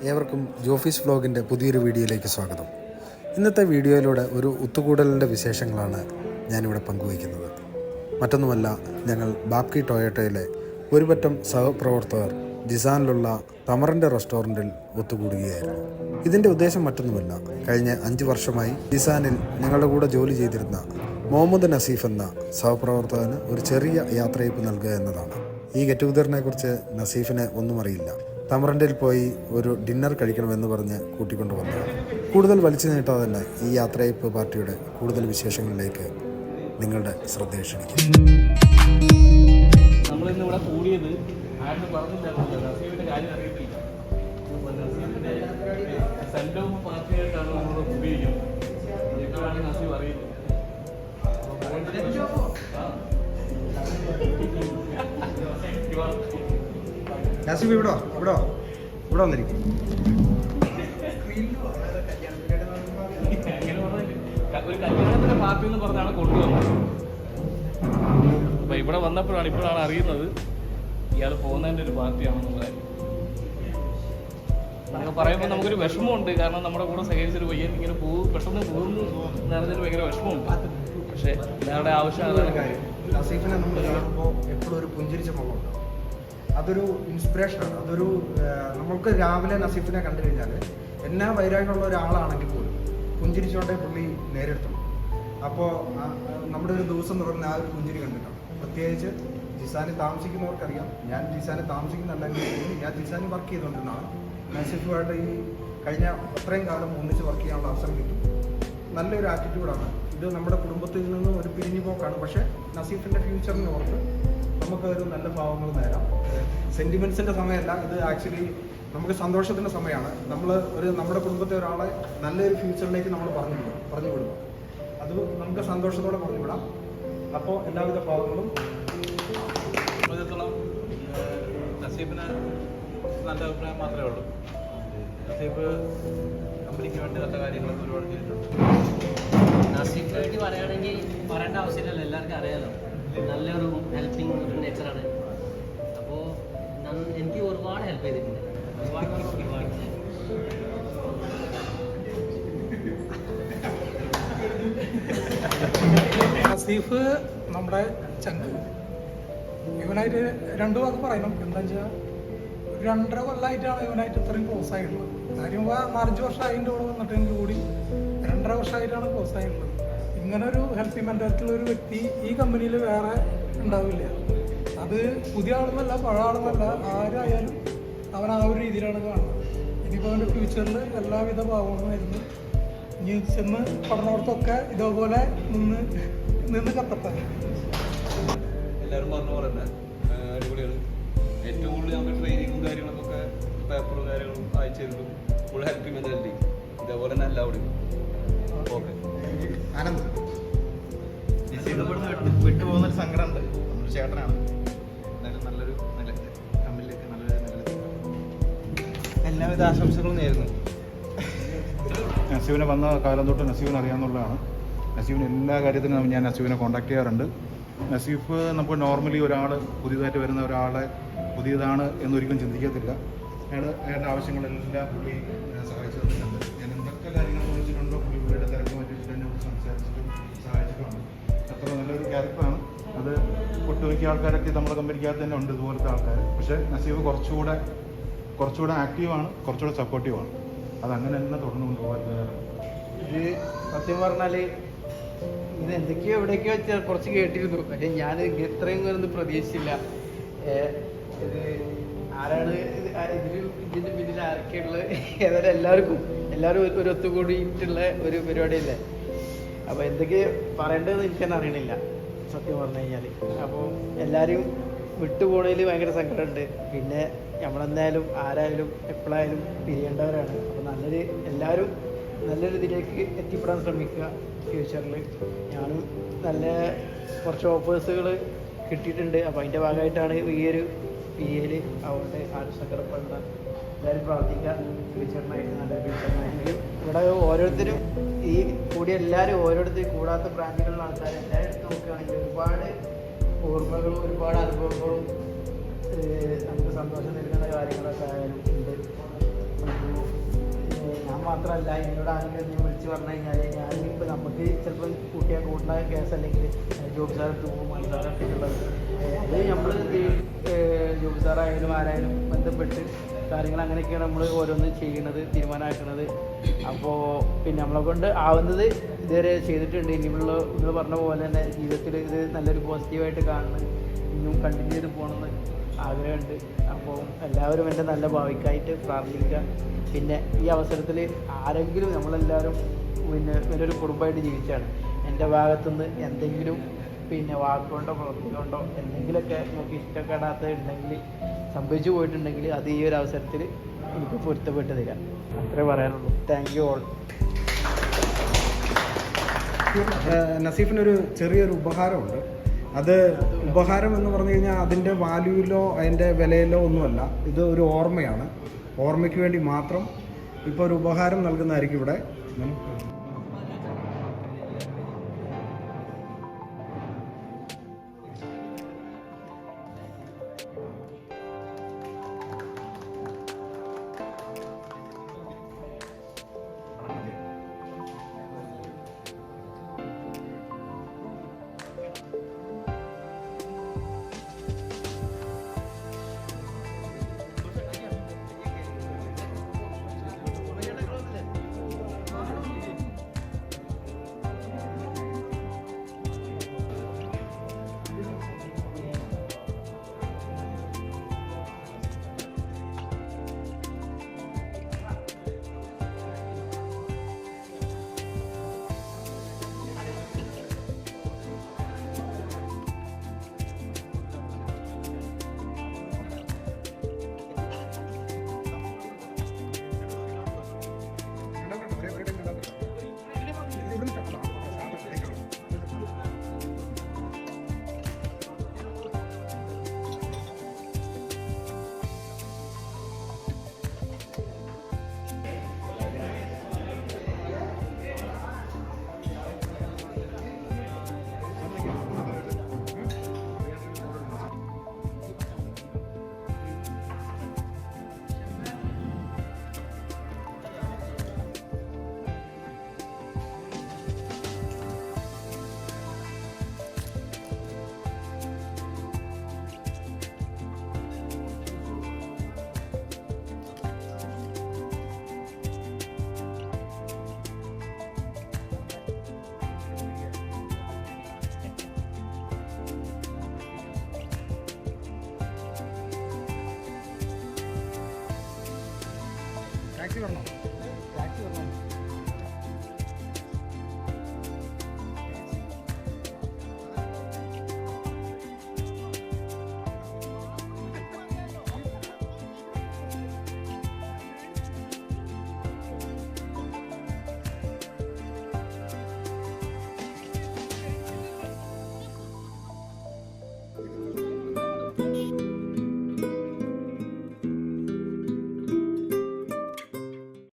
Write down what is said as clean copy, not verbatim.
ഏവർക്കും ജോഫീസ് വ്ലോഗിൻ്റെ പുതിയൊരു വീഡിയോയിലേക്ക് സ്വാഗതം. ഇന്നത്തെ വീഡിയോയിലൂടെ ഒരു ഒത്തുകൂടലിൻ്റെ വിശേഷങ്ങളാണ് ഞാനിവിടെ പങ്കുവയ്ക്കുന്നത്. മറ്റൊന്നുമല്ല, ഞങ്ങൾ ബാപ്കി ടൊയോട്ടയിലെ ഒരുപറ്റം സഹപ്രവർത്തകർ ജിസാനിലുള്ള തമറിൻ്റെ റെസ്റ്റോറൻറ്റിൽ ഒത്തുകൂടുകയായിരുന്നു. ഇതിൻ്റെ ഉദ്ദേശം മറ്റൊന്നുമല്ല, കഴിഞ്ഞ 5 വർഷമായി ജിസാനിൽ ഞങ്ങളുടെ കൂടെ ജോലി ചെയ്തിരുന്ന മുഹമ്മദ് നസീഫ് എന്ന സഹപ്രവർത്തകന് ഒരു ചെറിയ യാത്രയയപ്പ് നൽകുക എന്നതാണ്. ഈ ഗെറ്റ് ടുഗദറിനെ കുറിച്ച് നസീഫിന് ഒന്നും അറിയില്ല. തമറൻഡിൽ പോയി ഒരു ഡിന്നർ കഴിക്കണമെന്ന് പറഞ്ഞ് കൂട്ടിക്കൊണ്ടുവന്നതാണ്. കൂടുതൽ വലിച്ചു നീട്ടാതെ തന്നെ ഈ യാത്രയയപ്പ് പാർട്ടിയുടെ കൂടുതൽ വിശേഷങ്ങളിലേക്ക് നിങ്ങളുടെ ശ്രദ്ധയെ ക്ഷണിക്കും. നമ്മളിന്നിവിടെ കൂടിയത് ആരും പറഞ്ഞില്ലായിരുന്നു, നസീഫിൻ്റെ കാര്യം അറിയത്തില്ല. അപ്പോൾ നസീഫിൻ്റെ സെൻഡ് ഓഫ് പാർട്ടിയായിട്ടാണ് നമ്മൾ ഉപയോഗിക്കുന്നത്. ഇപ്പോഴാണ് നസീഫ് അറിയുന്നത്. നസീഫ് ഇവിടെ വന്നിരിക്കും. ഒരു കല്യാണത്തിൻ്റെ പാർട്ടി എന്ന് പറഞ്ഞാണ് കൊണ്ടുവന്നത്. അപ്പോൾ ഇവിടെ ഇപ്പോഴാണ് അറിയുന്നത് ഇയാൾ പോകുന്നതിൻ്റെ ഒരു പാർട്ടിയാണെന്നുള്ള കാര്യം. നമുക്ക് പറയുമ്പോൾ നമുക്കൊരു വിഷമമുണ്ട്. കാരണം നമ്മുടെ കൂടെ സഹകരിച്ചൊരു പയ്യൻ ഇങ്ങനെ പെട്ടെന്ന് പോകുന്നു എന്ന് പറഞ്ഞാൽ ഭയങ്കര വിഷമമുണ്ട്. പക്ഷേ എല്ലാവരുടെ ആവശ്യം അതാണ് കാര്യം. നസീഫിനെ നമ്മൾ കാണുമ്പോൾ എപ്പോഴും ഒരു പുഞ്ചിരിച്ച മുഖമുണ്ട്. അതൊരു ഇൻസ്പിറേഷനാണ്. നമ്മൾക്ക് രാവിലെ നസീഫിനെ കണ്ടു കഴിഞ്ഞാൽ എന്നാ വൈരാഗ്യമുള്ള ഒരാളാണെങ്കിൽ പോലും പുഞ്ചിരിച്ചുകൊണ്ടേ പുള്ളി നേരിടണം. അപ്പോൾ നമ്മുടെ ഒരു ദിവസം തുടങ്ങുന്ന ആ ഒരു പുഞ്ചിരി കണ്ടിട്ടാണ്. പ്രത്യേകിച്ച് ജിസാനിൽ താമസിക്കുന്നവർക്കറിയാം. ഞാൻ ജിസാനിൽ താമസിക്കുന്നല്ലെങ്കിൽ ഞാൻ ജിസാനിൽ വർക്ക് ചെയ്തുകൊണ്ടിരുന്നതാണ്. നസീഫുമായിട്ട് ഈ കഴിഞ്ഞ അത്രയും കാലം ഒന്നിച്ച് വർക്ക് ചെയ്യാനുള്ള അവസരം കിട്ടും. നല്ലൊരു ആറ്റിറ്റ്യൂഡാണ് ഇത്. നമ്മുടെ കുടുംബത്തിൽ നിന്നും ഒരു പിരിഞ്ഞു പോക്കാണ്. പക്ഷേ നസീഫിൻ്റെ ഫ്യൂച്ചറിനെ ഓർത്ത് നമുക്കൊരു നല്ല ഭാവങ്ങൾ നേടാം. സെൻറ്റിമെൻറ്റ്സിൻ്റെ സമയമല്ല ഇത്. ആക്ച്വലി നമുക്ക് സന്തോഷത്തിൻ്റെ സമയമാണ്. നമ്മുടെ കുടുംബത്തെ ഒരാളെ നല്ലൊരു ഫ്യൂച്ചറിലേക്ക് നമ്മൾ പറഞ്ഞു വിടുക. അത് നമുക്ക് സന്തോഷത്തോടെ പറഞ്ഞു വിടാം. അപ്പോൾ എല്ലാവിധ ഭാവങ്ങളും സംബന്ധിച്ചിടത്തോളം നസീഫിന് നല്ല അഭിപ്രായം മാത്രമേ ഉള്ളൂ. നസീഫ് കമ്പനിക്ക് വേണ്ടി നല്ല കാര്യങ്ങളൊക്കെ ഒരുപാട് ചെയ്തിട്ടുണ്ട്. നസീഫിനെ വേണ്ടി പറയുകയാണെങ്കിൽ പറയേണ്ട ആവശ്യമില്ലല്ലോ, എല്ലാവർക്കും അറിയാലോ. നല്ലൊരു ഹെൽപ്പിംഗ് ഒരു നേച്ചറാണ്. അപ്പോൾ എനിക്ക് ഒരുപാട് ഹെൽപ്പ് ചെയ്തിട്ടുണ്ട്. നസീഫ് നമ്മുടെ ചങ്ക്. ഇവനായിട്ട് 2 വാക്ക് പറയണം. എന്താ വെച്ചാൽ 2.5 കൊല്ലമായിട്ടാണ് ഇവനായിട്ട് ഇത്രയും ക്ലോസ് ആയിട്ടുള്ളത്. കാര്യം 4-5 വർഷം അതിൻ്റെ കൂടെ വന്നിട്ടെങ്കിൽ കൂടി 2.5 വർഷമായിട്ടാണ് ക്ലോസ് ആയിട്ടുള്ളത്. ഇങ്ങനൊരു ഹെൽപ്പിംഗ് മെൻറ്റാലിറ്റിയുള്ള ഒരു വ്യക്തി ഈ കമ്പനിയിൽ വേറെ ഉണ്ടാവില്ല. അത് പുതിയ ആളെന്നല്ല പഴയ ആളെന്നല്ല, ആരായാലും അവൻ ആ ഒരു രീതിയിലാണ് കാണുന്നത്. ഇനിയിപ്പോൾ അവൻ്റെ ഫ്യൂച്ചറിൽ എല്ലാവിധ ഭാവങ്ങളും വരുന്നു. ഇനി ചെന്ന് പഠനോടത്തൊക്കെ ഇതേപോലെ നിന്ന് കത്തട്ടെ. എല്ലാവരും പറഞ്ഞ പോലെ തന്നെ അടിപൊളിയാണ്. ഏറ്റവും കൂടുതൽ നമുക്ക് ട്രെയിനിങ്ങും കാര്യങ്ങളൊക്കെ പേപ്പറും കാര്യങ്ങളും അയച്ചു തരുന്നു. Full helping mentality. ഇതേപോലെ തന്നെ എല്ലാവരും ഓക്കെ. ആനന്ദ് വിട്ടുപോകുന്നൊരു സങ്കടമുണ്ട്. നമ്മുടെ ചേട്ടനാണ്. എന്തായാലും നല്ലൊരു കമ്പനിയിലേക്ക് നല്ലൊരു എല്ലാവിധ ആശംസകളും നേരുന്നു. നസീബിനെ വന്ന കാലം തൊട്ട് നസീബിനെ അറിയാമെന്നുള്ളതാണ്. നസീബിന് എല്ലാ കാര്യത്തിനും ഞാൻ നസീബിനെ കോൺടാക്ട് ചെയ്യാറുണ്ട്. നസീഫ് നമുക്ക് നോർമലി പുതിയതായിട്ട് വരുന്ന ഒരാളെ പുതിയതാണ് എന്നൊരിക്കലും ചിന്തിക്കത്തില്ല. അയാളുടെ ആവശ്യങ്ങളെല്ലാം പുള്ളി സഹായിച്ചു തന്നിട്ടുണ്ട്. ഞാൻ എന്തൊക്കെ കാര്യങ്ങൾ ചോദിച്ചിട്ടുണ്ടോ പുള്ളിയുടെ തിരക്ക് മാറ്റിയിട്ട് എന്നോട് സംസാരിച്ചിട്ടും സഹായിച്ചിട്ടുണ്ട്. അത്ര നല്ലൊരു ക്യാരക്ടറാണ്. അത് ഒട്ടുമിക്ക ആൾക്കാരൊക്കെ നമ്മുടെ കമ്പനിക്കകത്ത് തന്നെ ഉണ്ട് ഇതുപോലത്തെ ആൾക്കാർ. പക്ഷേ നസീഫ് കുറച്ചുകൂടെ ആക്റ്റീവാണ്, കുറച്ചുകൂടെ സപ്പോർട്ടീവാണ്. അതങ്ങനെ തന്നെ തുടർന്ന് കൊണ്ടുപോകാൻ. ഇത് സത്യം പറഞ്ഞാൽ ഇത് എന്തൊക്കെയോ എവിടേക്കോ കുറച്ച് കേട്ടിരുന്നു. പക്ഷേ ഞാൻ ഇത്രയും ഒന്നും പ്രതീക്ഷിച്ചില്ല. ഇത് ആരാണ് ഇതിൻ്റെ പിന്നിൽ ആരൊക്കെയുള്ളത്? ഏതായാലും എല്ലാവരും ഒരു ഒത്തുകൂടിയിട്ടുള്ള ഒരു പരിപാടിയല്ലേ. അപ്പോൾ എന്തൊക്കെ പറയേണ്ടതെന്ന് എനിക്കെന്നെ അറിയണില്ല സത്യം പറഞ്ഞു കഴിഞ്ഞാൽ. അപ്പോൾ എല്ലാവരും വിട്ടുപോണതിൽ ഭയങ്കര സങ്കടമുണ്ട്. പിന്നെ നമ്മളെന്തായാലും ആരായാലും എപ്പോഴായാലും പിരിയേണ്ടവരാണ്. അപ്പോൾ എല്ലാവരും നല്ലൊരു ഇതിലേക്ക് എത്തിപ്പെടാൻ ശ്രമിക്കുക ഫ്യൂച്ചറിൽ. ഞാനും നല്ല കുറച്ച് ഓഫേഴ്സുകൾ കിട്ടിയിട്ടുണ്ട്. അപ്പോൾ അതിൻ്റെ ഭാഗമായിട്ടാണ് ഈ ഒരു PA-യിൽ അവിടെ ആരും സങ്കടപ്പെടേണ്ട. എല്ലാവരും പ്രാർത്ഥിക്കുക ഫ്യൂച്ചറിനായിട്ട്, നല്ലൊരു ഫ്യൂച്ചറിനായിട്ട്. ഇവിടെ ഓരോരുത്തരും ഈ കൂടി എല്ലാവരും ഓരോരുത്തരും കൂടാത്ത ബ്രാഞ്ചുകളിലുള്ള ആൾക്കാർ എല്ലാവരും നോക്കുകയാണെങ്കിൽ ഒരുപാട് ഓർമ്മകളും ഒരുപാട് അനുഭവങ്ങളും നമുക്ക് സന്തോഷം നൽകുന്ന കാര്യങ്ങളൊക്കെ ആയാലും ഉണ്ട്. മാത്രമല്ല എന്നോട് ആരെങ്കിലും ഞാൻ വിളിച്ച് പറഞ്ഞു കഴിഞ്ഞാൽ ഞാനിപ്പോൾ നമുക്ക് ചിലപ്പോൾ കൂട്ടിയാൽ കൂട്ടുന്ന കേസ് അല്ലെങ്കിൽ ജോബ് സാറത്ത് പോകും മനസ്സിലാക്കി ഉള്ളത് അത് നമ്മൾ ജോബ് സാറായാലും ആരായാലും ബന്ധപ്പെട്ട് കാര്യങ്ങൾ അങ്ങനെയൊക്കെയാണ് നമ്മൾ ഓരോന്ന് ചെയ്യുന്നത് തീരുമാനമാക്കുന്നത്. അപ്പോൾ പിന്നെ നമ്മളെ കൊണ്ട് ആവുന്നത് ഇതുവരെ ചെയ്തിട്ടുണ്ട്. ഇനിയുള്ള നിങ്ങൾ പറഞ്ഞ പോലെ തന്നെ ജീവിതത്തിൽ ഇത് നല്ലൊരു പോസിറ്റീവായിട്ട് കാണുന്നത് ഇനിയും കണ്ടിന്യൂ ചെയ്ത് പോകണമെന്ന് ആഗ്രഹമുണ്ട്. അപ്പോൾ എല്ലാവരും എൻ്റെ നല്ല ഭാവിക്കായിട്ട് പ്രാർത്ഥിക്കുക. പിന്നെ ഈ അവസരത്തിൽ ആരെങ്കിലും നമ്മളെല്ലാവരും പിന്നെ വലിയൊരു കുടുംബമായിട്ട് ജീവിച്ചാണ്. എൻ്റെ ഭാഗത്തുനിന്ന് എന്തെങ്കിലും പിന്നെ വാക്കുകൊണ്ടോ പ്രവർത്തിക്കൊണ്ടോ എന്തെങ്കിലുമൊക്കെ നമുക്ക് ഇഷ്ടപ്പെടാത്തത് ഉണ്ടെങ്കിൽ സംഭവിച്ചു പോയിട്ടുണ്ടെങ്കിൽ അത് ഈ ഒരു അവസരത്തിൽ എനിക്ക് പൊരുത്തപ്പെട്ട് തരാം. അത്രേ പറയാനുള്ളൂ. Thank you all. നസീഫിനൊരു ചെറിയൊരു ഉപഹാരമുണ്ട്. അത് ഉപഹാരം എന്ന് പറഞ്ഞു കഴിഞ്ഞാൽ അതിൻ്റെ വാല്യൂയിലോ അതിൻ്റെ വിലയിലോ ഒന്നുമല്ല. ഇത് ഒരു ഓർമ്മയാണ്. ഓർമ്മയ്ക്ക് വേണ്ടി മാത്രം ഇപ്പോൾ ഒരു ഉപഹാരം നൽകുന്നതായിരിക്കും ഇവിടെ. ടാക്സി വരണോ? ടാക്സി വരണോ?